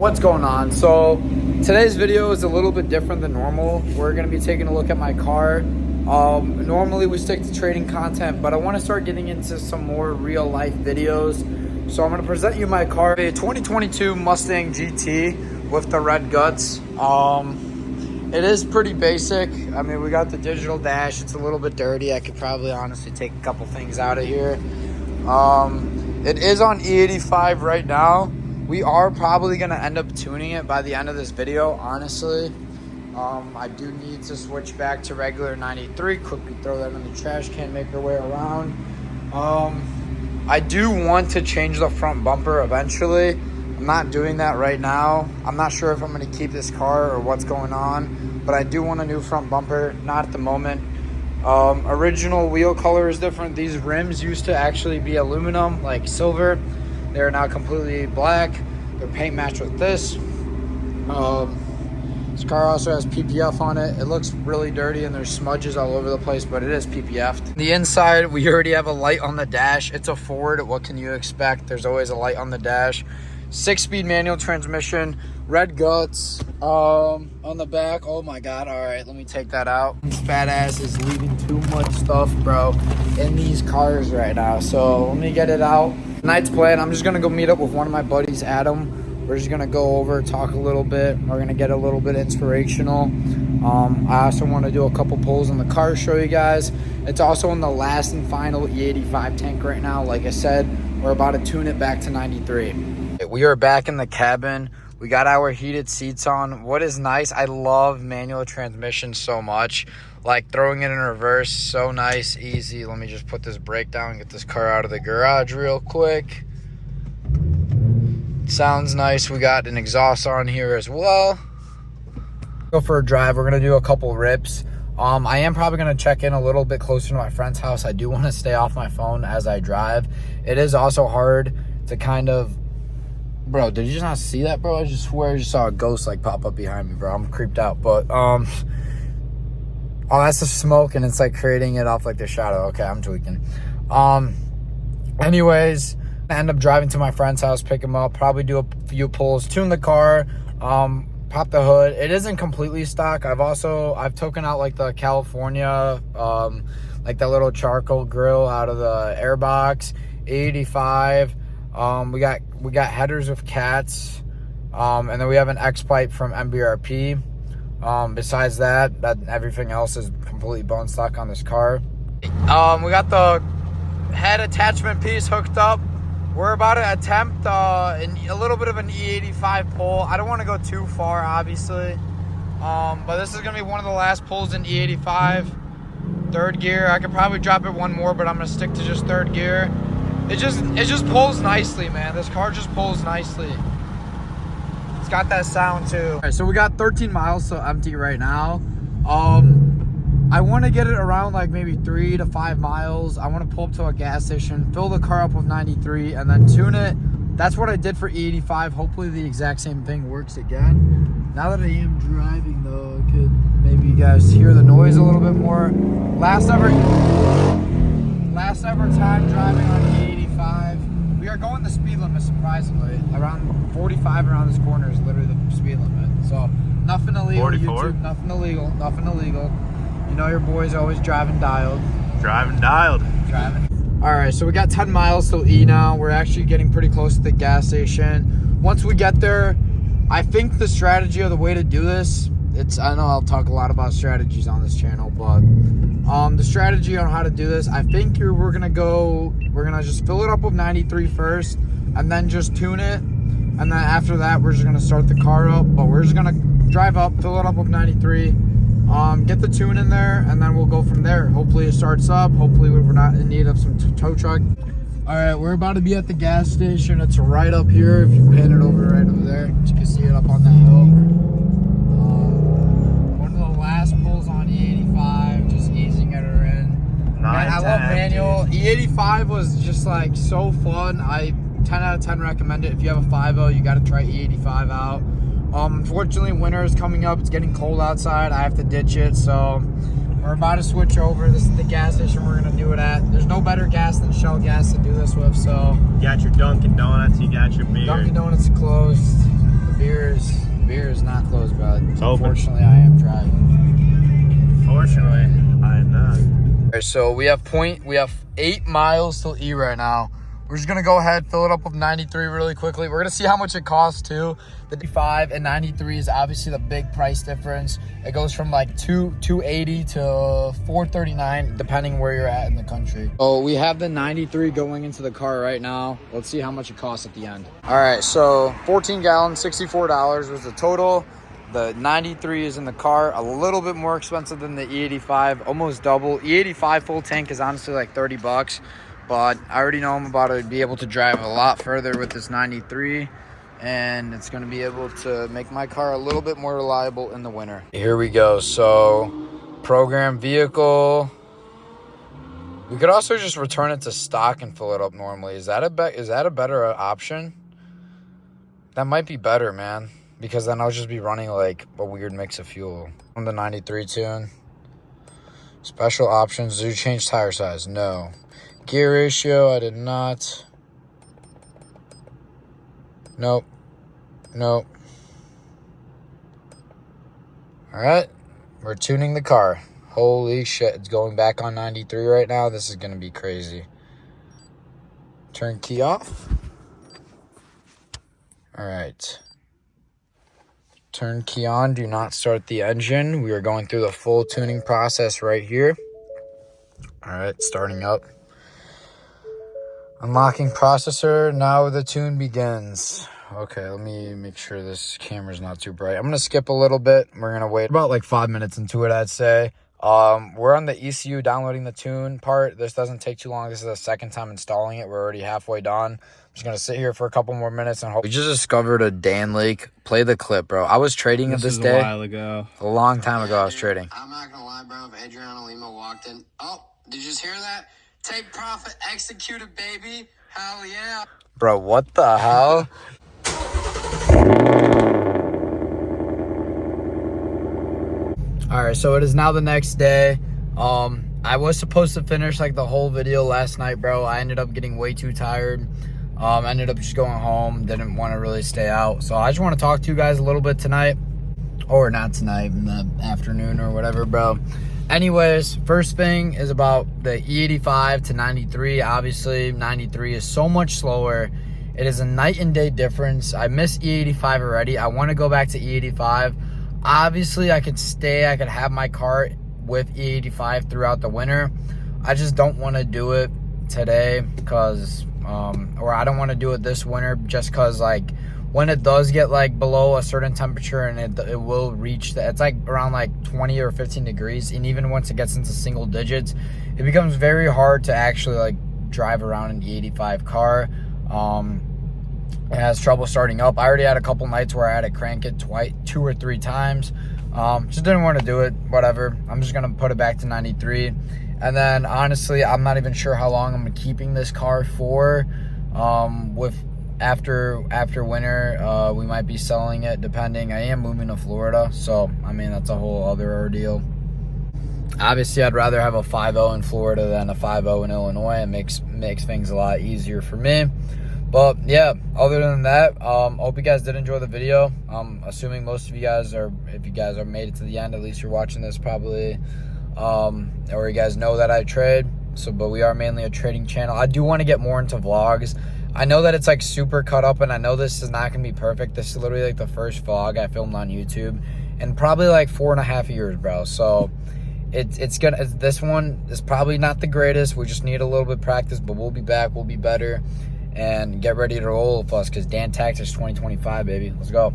What's going on? So today's video is a little bit different than normal. We're going to be taking a look at my car. Normally we stick to trading content, but I want to start getting into some more real life videos. So I'm going to present you my car, a 2022 Mustang GT with the red guts. It is pretty basic. I mean, we got the digital dash. It's a little bit dirty. I could probably honestly take a couple things out of here. It is on E85 right now. We are probably going to end up tuning it by the end of this video, honestly. I do need to switch back to regular 93. Quickly throw that in the trash can, make our way around. I do want to change the front bumper eventually. I'm not doing that right now. I'm not sure if I'm going to keep this car or what's going on, but I do want a new front bumper. Not at the moment. Original wheel color is different. These rims used to actually be aluminum, like silver. They're now completely black. They're paint matched with this. This car also has PPF on it. It looks really dirty and there's smudges all over the place, but it is PPF'd. The inside, we already have a light on the dash. It's a Ford. What can you expect? There's always a light on the dash. 6-speed manual transmission, red guts on the back. Oh my God. All right, let me take that out. This fat ass is leaving too much stuff, bro, in these cars right now. So let me get it out. Tonight's plan, I'm just gonna go meet up with one of my buddies, Adam. We're just gonna go over, talk a little bit. We're gonna get a little bit inspirational. I also want to do a couple pulls on the car, show you guys. It's also in the last and final E85 tank right now. Like I said, we're about to tune it back to 93. We are back in the cabin. We got our heated seats on. What is nice, I love manual transmission so much. Like throwing it in reverse, so nice, easy. Let me just put this brake down, get this car out of the garage real quick. Sounds nice. We got an exhaust on here as well. Go for a drive. We're gonna do a couple rips. I am probably gonna check in a little bit closer to my friend's house. I do want to stay off my phone as I drive. It is also hard to kind of, bro, did you just not see that, bro? I just swear I just saw a ghost like pop up behind me, bro. I'm creeped out, but oh, that's the smoke and it's like creating it off like the shadow. Okay, I'm tweaking. Anyways, I end up driving to my friend's house, pick him up, probably do a few pulls, tune the car, pop the hood. It isn't completely stock. I've taken out like the California, like that little charcoal grill out of the airbox. E85. We got headers with cats, and then we have an X pipe from MBRP. Besides that, everything else is completely bone stock on this car. We got the head attachment piece hooked up. We're about to attempt a little bit of an E85 pull. I don't want to go too far, obviously, but this is gonna be one of the last pulls in E85. Third gear. I could probably drop it one more, but I'm gonna stick to just third gear. It just pulls nicely, man. This car just pulls nicely. It's got that sound too. All right, so we got 13 miles so empty right now. I want to get it around like maybe 3 to 5 miles. I want to pull up to a gas station, fill the car up with 93, and then tune it. That's what I did for E85. Hopefully the exact same thing works again. Now that I am driving though, maybe you guys hear the noise a little bit more. Last ever time driving on E85. We are going the speed limit, surprisingly. Around 45 around this corner is literally the speed limit. So nothing illegal. 44? YouTube, nothing illegal, nothing illegal. You know your boy's always driving dialed. Driving dialed. Driving. All right, so we got 10 miles till E now. We're actually getting pretty close to the gas station. Once we get there, I think the strategy or the way to do this, I know I'll talk a lot about strategies on this channel, but the strategy on how to do this, I think we're gonna just fill it up with 93 first and then just tune it. And then after that, we're just gonna start the car up, but we're just gonna drive up, fill it up with 93, get the tune in there, and then we'll go from there. Hopefully it starts up. Hopefully we're not in need of some tow truck. All right, we're about to be at the gas station. It's right up here. If you pan it over right over there, you can see it up on that hill. One of the last pulls on E85, just easing it in. Man, I love manual. E85 was just like so fun. 10 out of 10 recommend it. If you have a 5.0, you got to try E85 out. Unfortunately, winter is coming up. It's getting cold outside. I have to ditch it, so we're about to switch over. This is the gas station we're gonna do it at. There's no better gas than Shell gas to do this with, so. You got your Dunkin' Donuts, you got your beer. Dunkin' Donuts closed. The beer beer is not closed, bro. It's open. Unfortunately, I am driving. Fortunately, I am not. All right, so we have 8 miles till E right now. We're just gonna go ahead, fill it up with 93 really quickly. We're gonna see how much it costs too. The E85 and 93 is obviously the big price difference. It goes from like $280 to $439, depending where you're at in the country. So we have the 93 going into the car right now. Let's see how much it costs at the end. All right, so 14 gallons, $64 was the total. The 93 is in the car, a little bit more expensive than the E85, almost double. E85 full tank is honestly like 30 bucks. But I already know I'm about to be able to drive a lot further with this 93, and it's going to be able to make my car a little bit more reliable in the winter. Here we go. So, program vehicle. We could also just return it to stock and fill it up normally. Is that a better option? That might be better, man, because then I'll just be running like a weird mix of fuel. On the 93 tune. Special options. Do you change tire size? No. Gear ratio, I did not. Nope. All right, we're tuning the car. Holy shit, it's going back on 93 right now. This is gonna be crazy. Turn key off. All right. Turn key on, do not start the engine. We are going through the full tuning process right here. All right, starting up. Unlocking processor, now the tune begins. Okay, let me make sure this camera's not too bright. I'm gonna skip a little bit. We're gonna wait about like 5 minutes into it, I'd say. We're on the ECU downloading the tune part. This doesn't take too long. This is the second time installing it. We're already halfway done. I'm just gonna sit here for a couple more minutes and hope. We just discovered a Dan Lake. Play the clip, bro. I was trading this day. A while ago. A long time ago, I was trading. I'm not gonna lie, bro. If Adriana Lima walked in, oh, did you just hear that? Take profit, execute it, baby. Hell yeah. Bro, what the hell? All right, so it is now the next day. I was supposed to finish like the whole video last night, bro. I ended up getting way too tired. Ended up just going home. Didn't want to really stay out. So I just want to talk to you guys a little bit tonight. Or not tonight, in the afternoon or whatever, bro. Anyways, first thing is about the E85 to 93. Obviously, 93 is so much slower. It is a night and day difference. I miss E85 already. I want to go back to E85. Obviously, I could have my car with E85 throughout the winter. I just don't want to do it today because, or I don't want to do it this winter just because, like, when it does get like below a certain temperature and it will reach it's like around like 20 or 15 degrees, and even once it gets into single digits, it becomes very hard to actually like drive around an E85 car. It has trouble starting up. I already had a couple nights where I had to crank it 2 or 3 times. Just didn't want to do it. Whatever, I'm just gonna put it back to 93. And then honestly, I'm not even sure how long I'm keeping this car for. After winter, we might be selling it depending. I am moving to Florida, so I mean that's a whole other ordeal. Obviously, I'd rather have a 5.0 in Florida than a 5.0 in Illinois. It makes things a lot easier for me. But yeah, other than that, hope you guys did enjoy the video. Assuming most of you guys if you guys are made it to the end, at least you're watching this probably, or you guys know that I trade. But we are mainly a trading channel. I do want to get more into vlogs. I know that it's like super cut up, and I know this is not gonna be perfect. This is literally like the first vlog I filmed on YouTube in probably like 4.5 years, bro. So this one is probably not the greatest. We just need a little bit of practice, but we'll be back. We'll be better, and get ready to roll with us because Dan Tactics 2025, baby. Let's go.